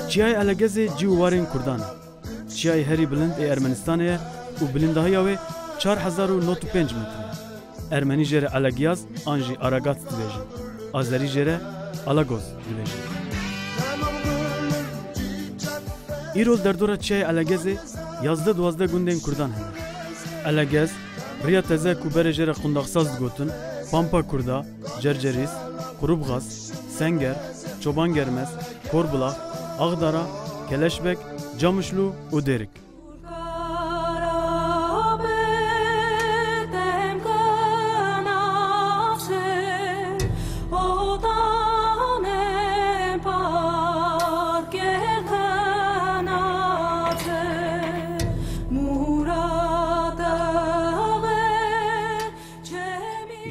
چیای الگزه جیوارین کردانه چیای هری بلند ای ارمنستانه و بلندهایی و 4095 متر ارمنی جره الگیاز آنجی آراگات دیویژن آذری جره آلاگوز دیویژن ایرول در دوره چیای الگزه 11-12 گوندین کردان هنه الگز ریا تزه کوبر جره قنداقساز گوتن پامپا کردا جرجریس قروبغاز سنگر çoban germez korbula ağdara keleşbek camışlu u derik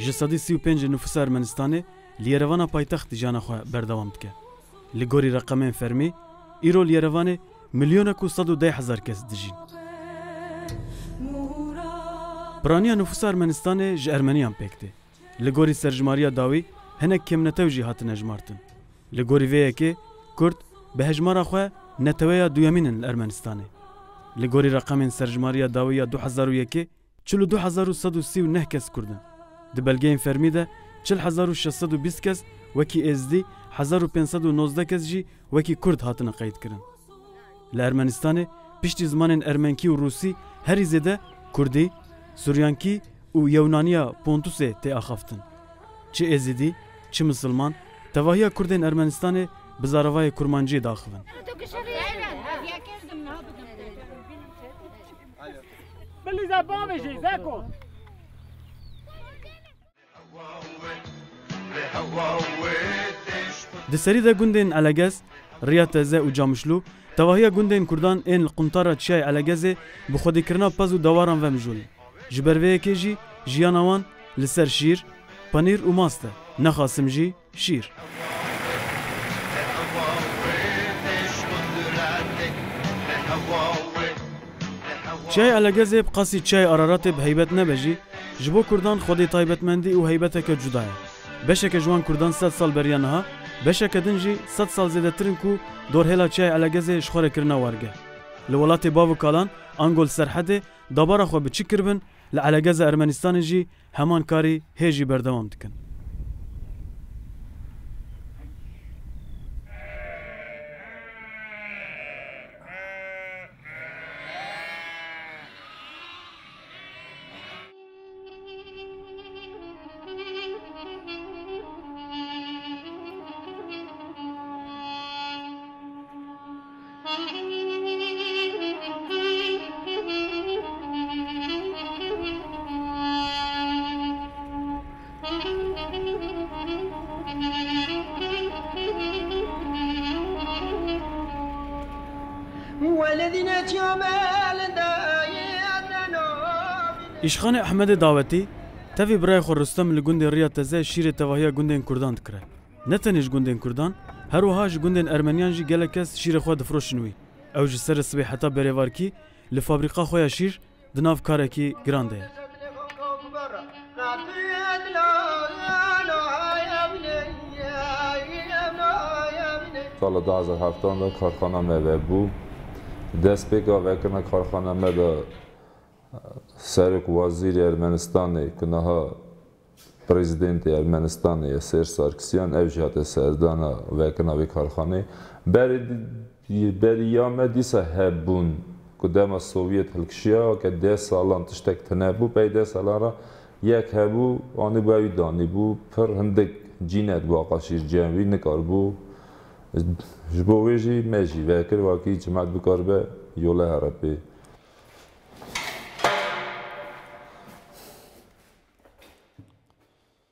جسدی 35 نفوس ارمنستانی لیروان پایتخت جانا خو بردوام دکه لگوری رقمین فرمی ایرو لیروان میلیون و 110,000 کس دجین برانیا نفوس ارمنستان ج ارمنیان پکته لگوری سرجماریا داوی هنک کم نتو جی هات نجمارتن لگوری وی که کرد به هجمارا خو نتویا دویمین ارمنستانی لگوری رقمین سرجماریا داوی 2001 42,139 کس کردن د بلگین فرمی ده 40,620 کس وکی ازدی 1519 کس جی وکی کرد هاتن قید کرن. لارمنستان پشت زمان ارمنکی و روسی هری زده کردی، سوریانکی و یونانیا پونتوسه تی آخافتن. چه ازدی، چه مسلمان، تواهی کردین ارمنستان بزاروای کرمانجی داخلن. دسری ده گوندین الگز ریاتزه و جامشلو تواهی گوندین کردان این القنطاره چای الگزه بخودی کرنا پز و دواران و مجول جبروه که جی جیانوان لسر شیر پنیر و ماسته نخاسم جی شیر چای الگزه بقاسی چای آرارات به هیبت نبجی جبو کردان خودی تایبتمندی و هیبت که جدایه بشه که جوان کردان 100 سال بریانها بشه که دنجی 100 سال زیده ترین کو دور هلا چای الگزه شخوره کرنا وارگه لولات باو کالان انگول سرحده دابارا خو بچی کربن لعلگزه ارمنستان جی همان کاری هیجی بردوام دکن ایشخان احمد دعوتی تفی برای خور رستم لگوند ریاض تزه شیر تواهی گوندین کردان دکره. نتنیش گوندین کردان هر وهاج گوندین ارمنیان جی گلکس شیر خود فروشنوی. اوج سر سبی حتا بریوارکی لفابریقا خویا شیر دناف کارکی گرانده. سال 2007 کارخانه میوه بود. دست پیکا وکرنا کارخانه میوه سرک وزیر ارمنستانی که نه پرزیدنت ارمنستانی سر سارکسیان اوجات سردانا وکرنا وی کارخانه بریام دیسه هبون که دم سوویت هلکشیا که 10 سالان تشتک تنبو پی 10 سالان یک هبو آنی باوی دانی بو پر هندک جینت واقع شیر جنبی نکار بو جبویجی مجی وکر واقعی جماعت بکار به یوله هرپی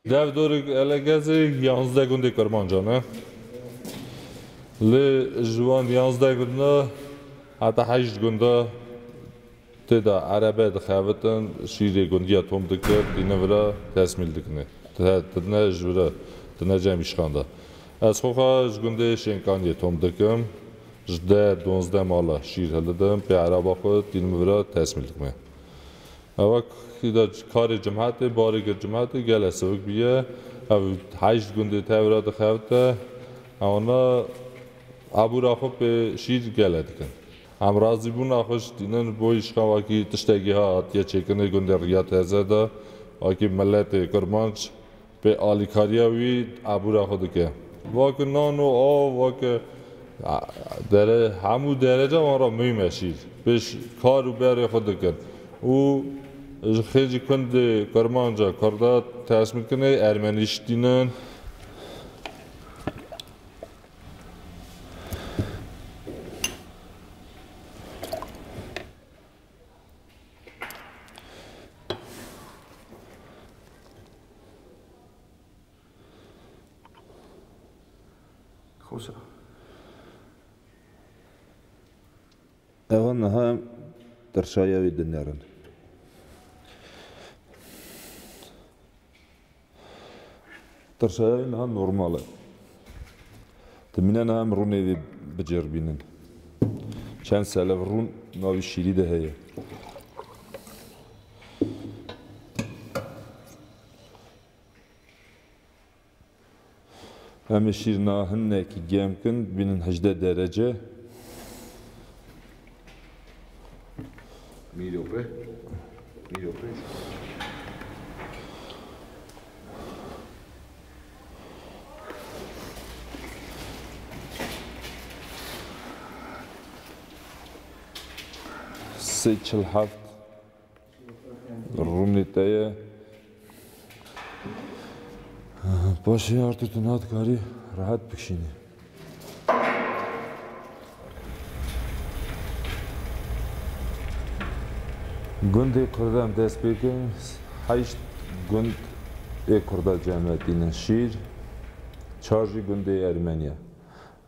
دو دور الگزی 11 گونده کرمانجانه لی جوان 11 گونده حتی 8 گونده تدا عربه دخواتن شیری گوندیا توم دکتر اینه ورا تسمیل دکنه تدنه جورا تدنه جمعیش خانده از خواه گونده شنکانی توم دکم جده 12 مالا شیر هلدم به عربا خود اینه ورا تسمیل دکنه اوه که کار جماعت باریک جماعت گله سوق بیه او 8 گونده تورات خواهد اونا ابو رافو به شیر گلد کن ام راضی بون آخوش دینن بویش خواهی تشتگی ها یا چکنه گنده ریات هزده آکی ملت کرمانچ به آلیکاریا وی ابو رافو دکه واک نان و آب واک همو درجه ما را میمشید بهش کار و بره خود کن او خیلی کند کرمانجا کرده تصمیم کنه ارمنیش دینن خوشا اوان هم در شایعی دنیارن در شایعی نه نرماله تمنان هم رونی بجربینن چند سال رون ناوی شیری ده هیه همه شیر ناهنه که گم کن بینن 18 درجه میروپه سی چل هفت رونی تایه باشه artık tunat kari rahat bikşini. Gündü kurdam dest bekin, hayşt günd kurda cemiyetinin şiir, çarjı gündü Ermeniya.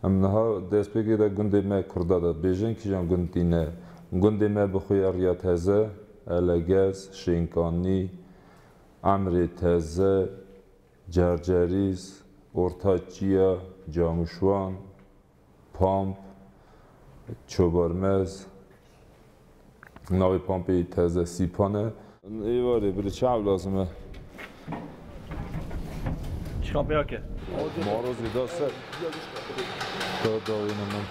Amnaha dest beki de gündü me kurda da bejin ki jan gündine, gündü me bixuya riya teze, elegez, şinkani, amri teze, جرجریز، ارتاچیا، جاموشوان، پامپ، چوبارمز، ناوی پامپی تازه سیپانه. ایواری بری چه لازمه؟ چیکار بیا که؟ ماروزی داسته. داوینه من.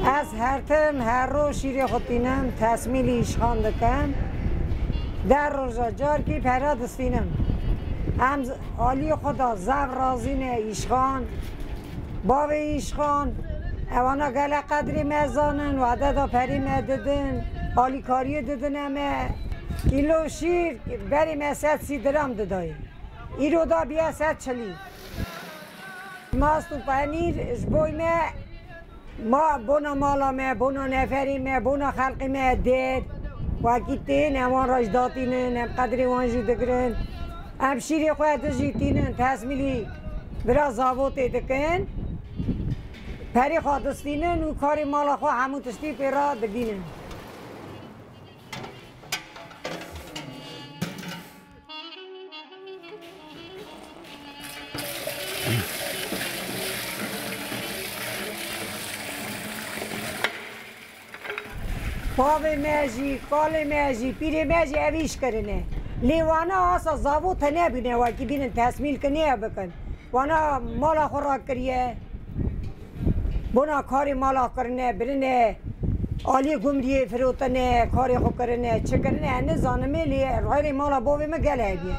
از هر ترم هر روز شیر خودینم تصمیل ایشخان دکم در روزا جار کی پیرا دستینم هم عالی خدا زب رازین ایشخان باب ایشخان اوانا گل قدری مزانن و عددا پری مددن عالی کاری ددن همه کیلو شیر بریم 130 درم ددای ایرو دا بیا 140 ماست و پنیر اشبوی ما بونا مالا ما بونا نفری ما بونا خلقی ما دید وکیتین امان راج داتینن ام قدری وانجی دکرن ام شیری خواهد جیتینن تصمیلی برا زاوت دکن پری خواهدستینن و کاری مالا خواه همون تشتی پیرا دگینن پاوی میجی، کالی میجی، پیری میجی اویش کرنه. لیوانا آسا زاوت نبینه و کی بینن تصمیل کنه بکن. وانا مالا خوراک کریه. بنا کاری مالا کرنه برنه. عالی گمریه فروتنه کاری خو کرنه چه کرنه نه زانمه لیه غیر مالا بوی مگله بیه.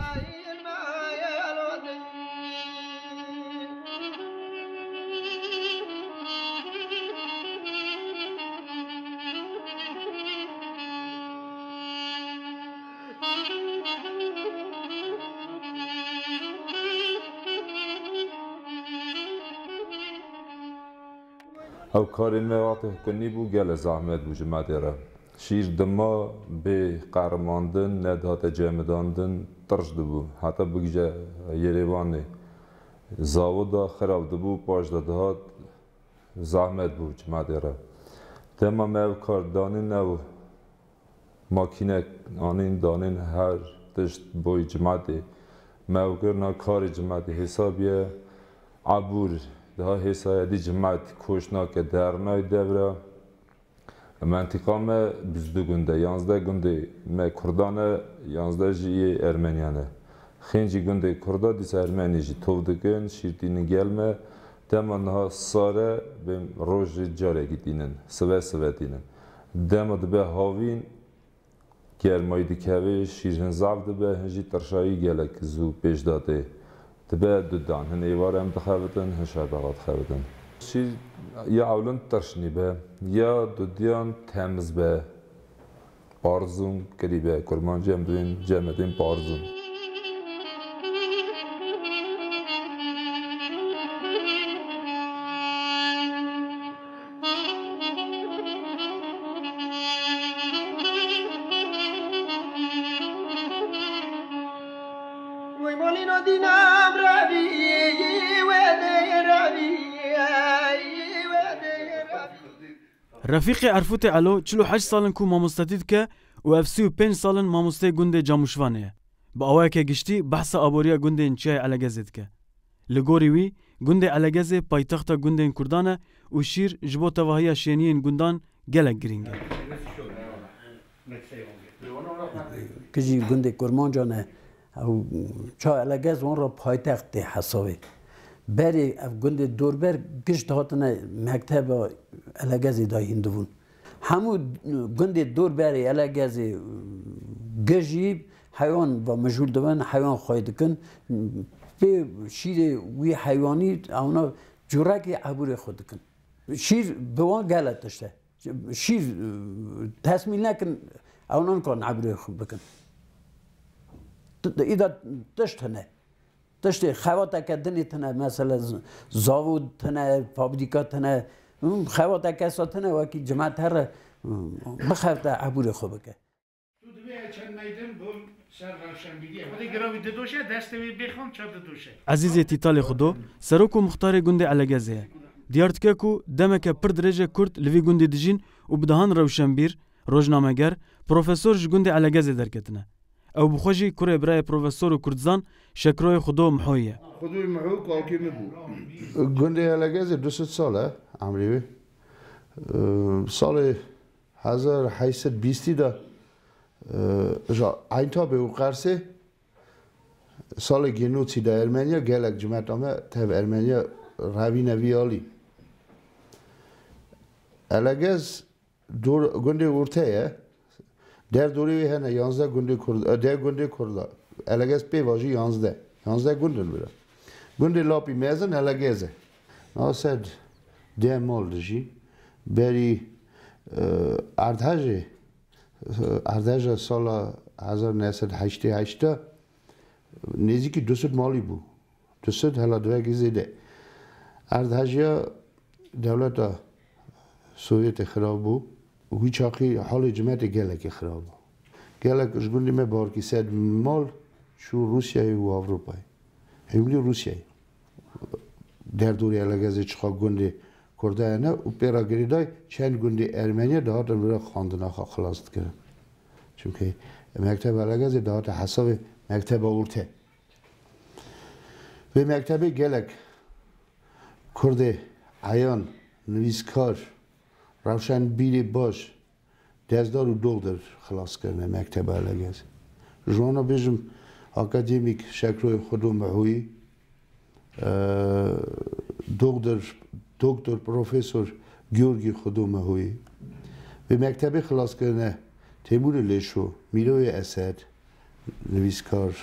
او کاری میواته کنی بو گل زحمت بو جماعتی را شیر دما به قرماندن ندهات جمداندن ترش دبو حتی بگیجه یریوانی زاودا خراب دبو پاش دهات زحمت بو جماعتی را تمام او کار دانین او ماکینه آنین دانین هر تشت بوی جماعتی موگرنا کار جماعتی حسابیه عبور ده حسای دی جماعت کوشنا که درنای دبره منطقه ما 22 گنده 11 گنده ما کردان 11 جی ارمنیانه خنجی گنده کردا دیس ارمنی جی تودگن شیرتین گلمه دمانها ساره به روز جاره گیتینن سوه دینن دم دبه هاوین گرمای دیکهوی شیرن زاف دبه هنجی ترشایی گلک زو پیش داده دبه دودان هن ایوار هم دخوابتن هشار بغاد خوابتن شیر یا اولن ترشنی به یا دودیان تمیز به پارزون کریبه کرمانجی هم دوین جمعتین پارزون رفیق عرفوت علو 48 سالن کو ماموستاتید که و اف 35 سالن ماموسته گنده جاموشوانه با اوای که گشتی بحث آبوریا گنده انچای علگزید که لگوری وی گنده علگز پایتخت گنده کردانه و شیر جبو تواهی شینین گندان گلک گرینگه کجی گنده کرمانجانه او چا علگز اون را پایتخت حسابی بری اف گنده دوربر گشت هاتنه مکتب علگزی دای هندوون همو گنده دوربری علگزی گجیب حیوان و مجهول دوان حیوان خواهد کن به شیر وی حیوانی اونا جورکی عبور خود کن شیر بوان گلت داشته شیر تصمیل نکن اونا کن عبور خود بکن ایدا داشتنه داشته خواته کدنی تنه مثلا زاود تنه فابریکا تنه خواته کسا تنه وکی جماعت هر بخواه عبور خوب بکه تو دوی چند میدن بون سر روشن بگیه خودی گراوی ددوشه دستوی بخوام چه ددوشه عزیزی تیتال خودو سروکو مختار گنده علگزه دیارت که کو دمک پر درجه کرد لوی گنده دجین و بدهان روشنبیر روزنامه‌گر پروفسور گنده علگزه درکتنه او بخوجی کره برای پروفسور کردزان شکروی خودو محویه خودوی محو کالکی نبود گنده علگزه 200 ساله عمریوی سال 1820 دا این تا به او قرصه سال گنوچی دا ارمنیا گلک جمعت آمه تب ارمنیا روی نویالی علگز گنده ورته در دوری هنه 11 گنده کرد در گنده کرد علگز پی واجی 11 گنده بره گنده لاپی میزن علگزه ناسد ده مال دجی بری اردهج سال 1988 نزدیکی 200 مالی بود 200 هلا دوگی زیده اردهجیا دولت سوویت خراب بود و هیچ آخی حال جمعیت گلک خراب بود گلک اشگوندی می بارکی 100 مال شو روسیایی و اروپایی همینی روسیایی در دوری علگزه چخوا گنده کرده نه و پیراگری دای چند گنده ارمنیا دهاتن برای خواندن خلاص کرد چون که مکتب علگزه دهات حساب مکتب اورته به مکتب گلک کرده عیان نویسکار روشن بیری باش دزدار و دکتر خلاص کرده مکتب علگزه جوانا بیشم اکادمیک شکروی خودو محوی دکتر پروفسور گیورگی خودو محوی به مکتب خلاص کرده تیمور لیشو میروی اسد نویسکار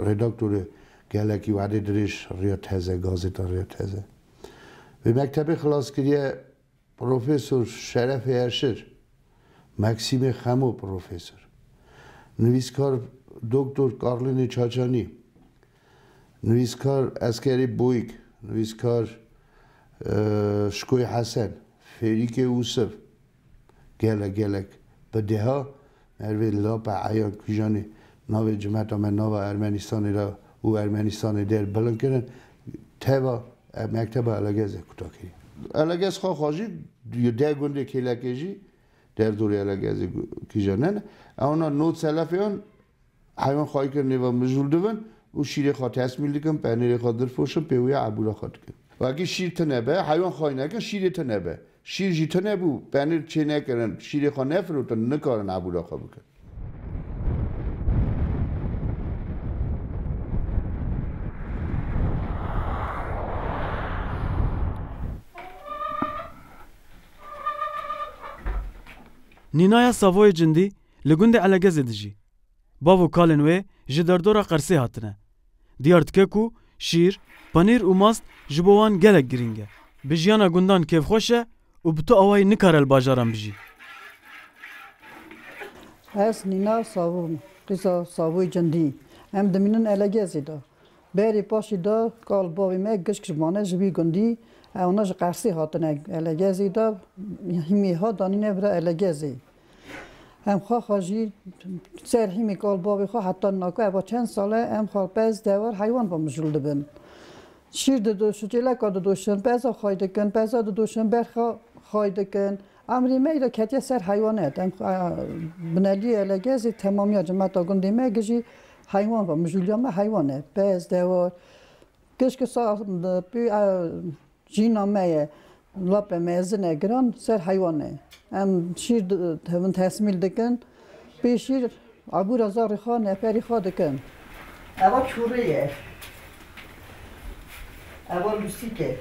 رداکتور گلکی و عدد ریش ریاض تزه گازتا ریاض تزه به مکتب خلاص کرده پروفسور شرف ارشد مکسیم خمو پروفسور نویسکار دکتر کارلین چاچانی نویسکار اسکری بویک نویسکار شکوی حسن فریک اوسف گلک به ها مروی لاپ عیان کجانی ناو جمعت آمد ناو ارمنستانی را و ارمنستانی در بلند کردن توا مکتب علگزه کتاکی علگز خواهی ده گنده کلکیجی در دوری علگزه کجانن اونا نوت سلفیان حیوان خواهی کرنی و مجول دوون و شیر خوا تصمیل دکن پنیر خوا در فوشم پیوی عبورا خوا دکن و اگه شیر تنبه حیوان خواهی نکن شیر تنبه شیر جی تنبو پنیر چه نکرن شیر خوا نفروتن نکارن عبورا خوا بکن نینایا ساوای جندی لگوند علگز دجی باو کالن و جدردورا قرسه هاتنه دیار دکه کو شیر پنیر و ماست جبوان گلک گرینگه بجیانا گوندان کیف خوشه و بتو اوای نکارل باجاران بجی از نینا ساوم قصه ساوای جندی هم دمینن علگزی دا بری پاشی دا کال باوی مه گشکش مانه جبی گندی اوناش قرسی هاتنه علگزی دا همی ها دانینه برا علگزی هم خواهی سر همی کال باوی خواه حتی ناکو با چند ساله هم خواه پس دوار حیوان با مجلده بن شیر دوشن جلک دوشن پس خواهی دکن پس دوشن برخوا خواهی دکن امری میره کتی سر حیوانات هم بنالی علگزی تمامی جمعت آگنده میگه حیوان با مجلده ما حیوانه پس دوار کشک سا بی جینا میه لپ میزنه گران سر حیوانه هم شیر هم تصمیل دکن به شیر عبور ازار خان نفری خوا دکن اول چوریه اول لوسیکه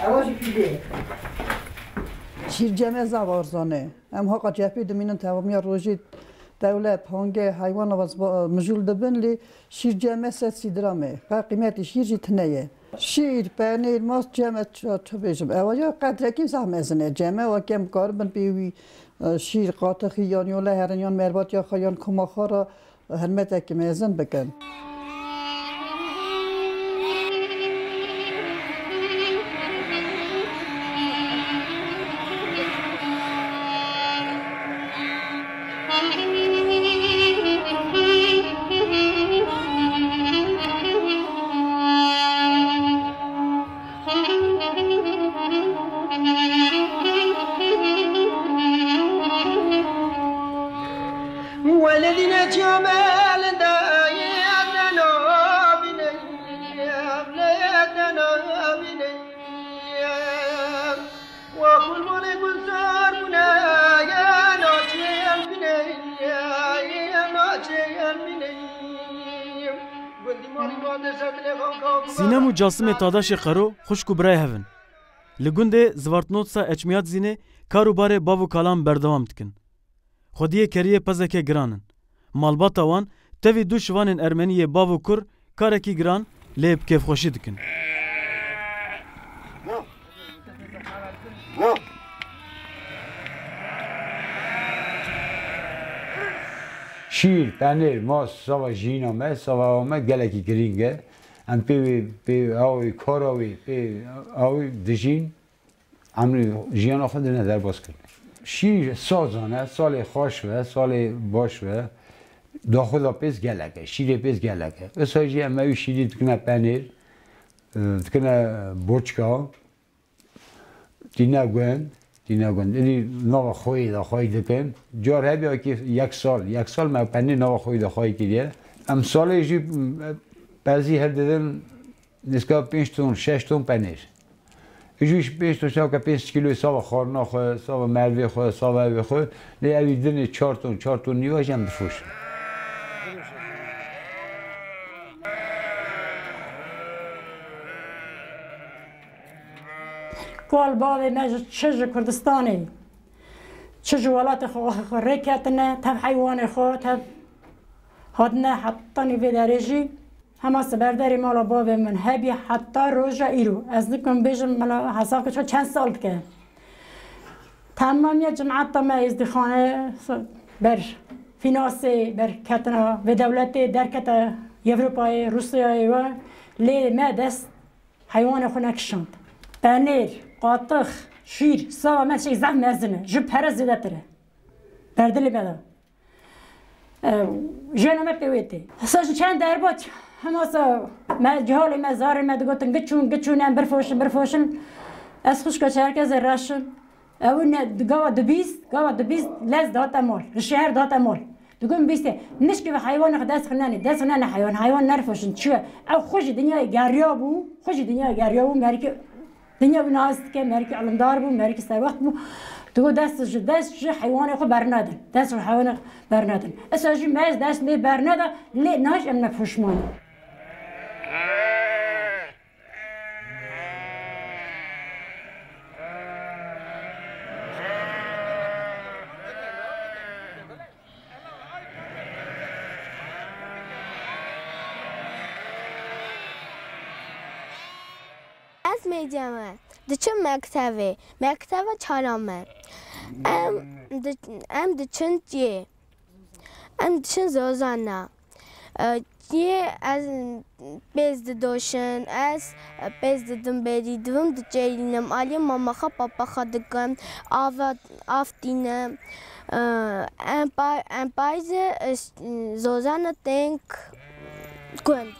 اول پیله شیر جمع زوارزانه هم ها قجپی دمینن تمامی روزی دولت پانگه حیوان واس مجول دبن لی شیر جمع سی درامه و قیمت شیر جتنیه شیر پنیر ماست جمع چه بیشم اول قدر کی زحمت زنه جمع و کم کار بن بیوی شیر قاطعی یانیوله هرنیان مربات یا خیان کماخارا هرمت کی میزن بکن سینم و جاسم تاداش قرو خوشکو برای هفن لگونده زوارتنوتسا اچمیات زینه کاروبار باو کالام بردوام دکن خودیه کریه پزکه گرانن مالباتا وان تاوی دو شوانن ارمنیه باو کر کارکی گران لیب کیف خوشی دکن شیر، پنیر، ماست، سوا جینامه، سوا آمه گلکی گرینگه ام پی آوی کاراوی پی آوی دژین امری جیان خود نظر باز کرد شیر سازانه سال خوش و سال باش و داخل پیس گلکه شیر پیس گلکه اسایجی اموی شیری دکنه پنیر دکنه بوچکا دینا گوند یعنی نوا خوی دکن جار هبی که یک سال ما پنیر نوا خوی کردیه ام سالشی بعضی هر دیدن نسکا 5 تن 6 تن پنیر ایجوش 5 تا که 5 کیلو ساوا خورنا خو ساوا مروی خو ساوا خو لی اوی دن 4 تن نیوش هم بفروش کال باوی مج چه کردستانی چه ولات خو رکتنه تب حیوان خو تب هدنه حتی نیوی درجی همه سبرداری مالا باوی من هبی حتی روزا ایرو از نکن بیشم مالا حساب که چند سال که تمامی جماعت ما ازدخانه بر فینانسی بر کتنا و دولت در کت اروپای روسیای و لی ما دست حیوان خو نکشند پنیر قاطخ شیر سوا من شيء زعم مازنه جو بحرز زدتره بردلي بدا جانا ما بيوتي ساش كان دربات هماسا ما جهالي مزار ما دقوتن قتشون ام برفوشن از خوش كشهر كذا راشن او ان قوا دبيس لاز داتا مول الشهر داتا مول دقوم بيسته نشكي في حيوان داس خناني حيوان نرفشن شو او خوش دنيا جاريابو مريك دنيا بناس که مريك علمدار بو مريك سوقت بو تقول داس حيوان خو برنادن داس حيوان برنادن اساجي ماز داس مي برنادا لي ناش ام نفشمان از میجامه دچم مکتبه چهارمه ام دچن چیه ام دچن زوزانه یه از بیز دوشن از بیز دم بریدم دچینم علی ماما خا پاپا خا دکم آفتینم ام پایز زوزانه تنک گوند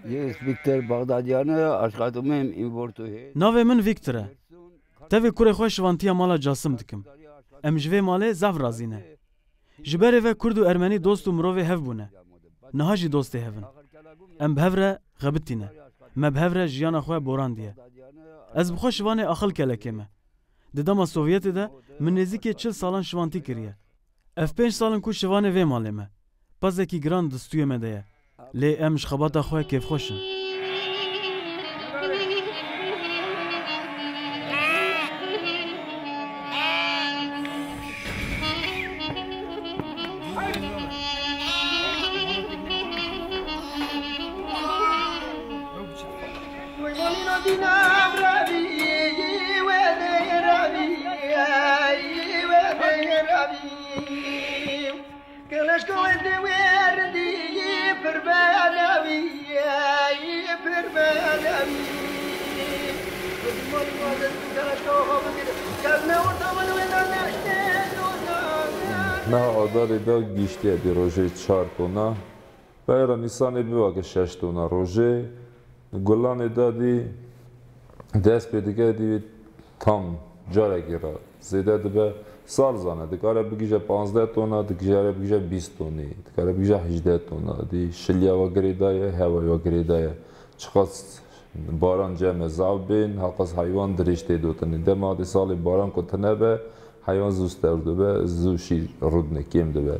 Yes, Victor Bagdadiyanı aşkatımım importu. Navê min Victor e. Tevê kurê xwe şivantiya mala Casim dikim. Em ji vê malê zav razî ne. Ji berê ve Kurd û Ermenî dost û mirovê hev bûne. Niha jî dostê hevin. Em bi hev re xebitîne. Me bi hev re jiyana xwe borandiye. Ez bi xwe şivanê axil kelekê me. Di dema Sovyetê de min nêzîkê 40 salan şivantî kiriye. Ev 5 salin ku şivanê vê malê me. Pazekî giran di stûyê me de ye. Lê em ji xebata xwe kêfxweş in. نه آداری دا گیشتی دی روژه 4 تونا بیرا نیسانی بیوا که 6 تونا روژه گلانی دا دی دست پیدگه دی تام جاره گیرا زیده دی به سال زانه دکاره بگیجه 15 تونا دکاره بگیجه 20 تونی دکاره بگیجه 18 تونا دی شلیا و گریدایه هوای و گریدایه چخواست باران جمع زاو بین حقاس حیوان درشته دوتنی دما دی سالی باران کتنه به حیوان زوست درده به زو شیر رود نکیم ده به